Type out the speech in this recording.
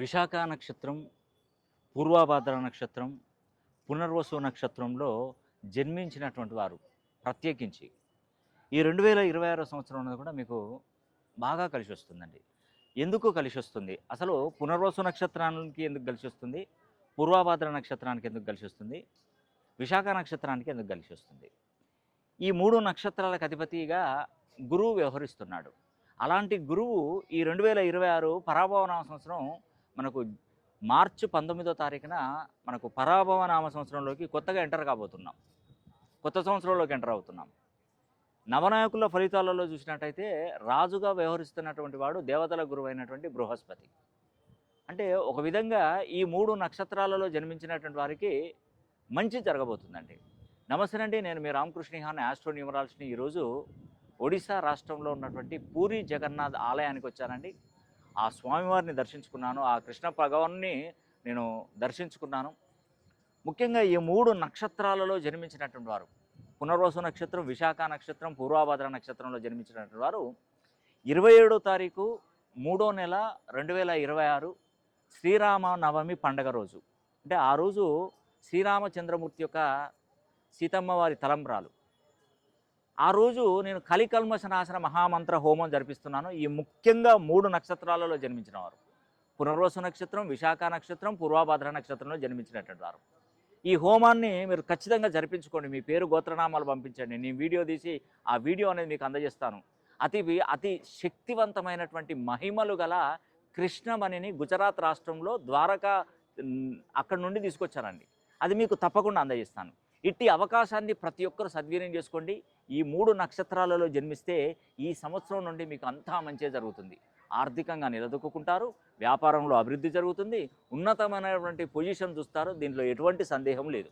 విశాఖ నక్షత్రం, పూర్వభాద్ర నక్షత్రం, పునర్వసు నక్షత్రంలో జన్మించినటువంటి వారు ప్రత్యేకించి ఈ 2026 సంవత్సరం అనేది కూడా మీకు బాగా కలిసి వస్తుందండి. ఎందుకు కలిసి వస్తుంది? అసలు పునర్వసు నక్షత్రానికి ఎందుకు కలిసి వస్తుంది? పూర్వభాద్ర నక్షత్రానికి ఎందుకు కలిసి వస్తుంది? విశాఖ నక్షత్రానికి ఎందుకు కలిసి వస్తుంది? ఈ 3 నక్షత్రాలకు అధిపతిగా గురువు వ్యవహరిస్తున్నాడు. అలాంటి గురువు ఈ 2026 పరాభవనామ సంవత్సరం మనకు మార్చి 19వ తారీఖున మనకు పరాభవనామ సంవత్సరంలోకి కొత్తగా ఎంటర్ కాబోతున్నాం. కొత్త సంవత్సరంలోకి ఎంటర్ అవుతున్నాం. నవనాయకుల ఫలితాలలో చూసినట్టయితే రాజుగా వ్యవహరిస్తున్నటువంటి వాడు దేవతల గురువు అయినటువంటి బృహస్పతి. అంటే ఒక విధంగా ఈ 3 నక్షత్రాలలో జన్మించినటువంటి వారికి మంచి జరగబోతుందండి. నమస్తే అండి, నేను మీ రామకృష్ణ ఆస్ట్రో న్యూమరాలజీని ఈరోజు ఒడిశా రాష్ట్రంలో ఉన్నటువంటి పూరి జగన్నాథ్ ఆలయానికి వచ్చానండి. ఆ స్వామివారిని దర్శించుకున్నాను, ఆ కృష్ణ భగవాన్ని నేను దర్శించుకున్నాను. ముఖ్యంగా ఈ 3 నక్షత్రాలలో జన్మించినటువంటి వారు పునర్వసు నక్షత్రం, విశాఖ నక్షత్రం, పూర్వభాద్ర నక్షత్రంలో జన్మించినటువంటి వారు 27వ తారీఖు 3వ నెల 2026 శ్రీరామ నవమి పండగ రోజు. అంటే ఆ రోజు శ్రీరామచంద్రమూర్తి యొక్క సీతమ్మ వారి తలంబ్రాలు. ఆ రోజు నేను కలికల్మష నాశన మహామంత్ర హోమం జరిపిస్తున్నాను. ఈ ముఖ్యంగా 3 నక్షత్రాలలో జన్మించిన వారు పునర్వసు నక్షత్రం, విశాఖ నక్షత్రం, పూర్వభాద్ర నక్షత్రంలో జన్మించినటువంటి వారు ఈ హోమాన్ని మీరు ఖచ్చితంగా జరిపించుకోండి. మీ పేరు, గోత్రనామాలు పంపించండి. నేను వీడియో తీసి ఆ వీడియో అనేది మీకు అందజేస్తాను. అతి శక్తివంతమైనటువంటి మహిమలు గల కృష్ణమణిని గుజరాత్ రాష్ట్రంలో ద్వారకా అక్కడి నుండి తీసుకొచ్చానండి. అది మీకు తప్పకుండా అందజేస్తాను. ఇట్టి అవకాశాన్ని ప్రతి ఒక్కరు సద్వినియోగం చేసుకోండి. ఈ 3 నక్షత్రాలలో జన్మిస్తే ఈ సంవత్సరం నుండి మీకు అంతా మంచి జరుగుతుంది. ఆర్థికంగా నిలదొక్కుంటారు, వ్యాపారంలో అభివృద్ధి జరుగుతుంది, ఉన్నతమైనటువంటి పొజిషన్ చూస్తారు. దీంట్లో ఎటువంటి సందేహం లేదు.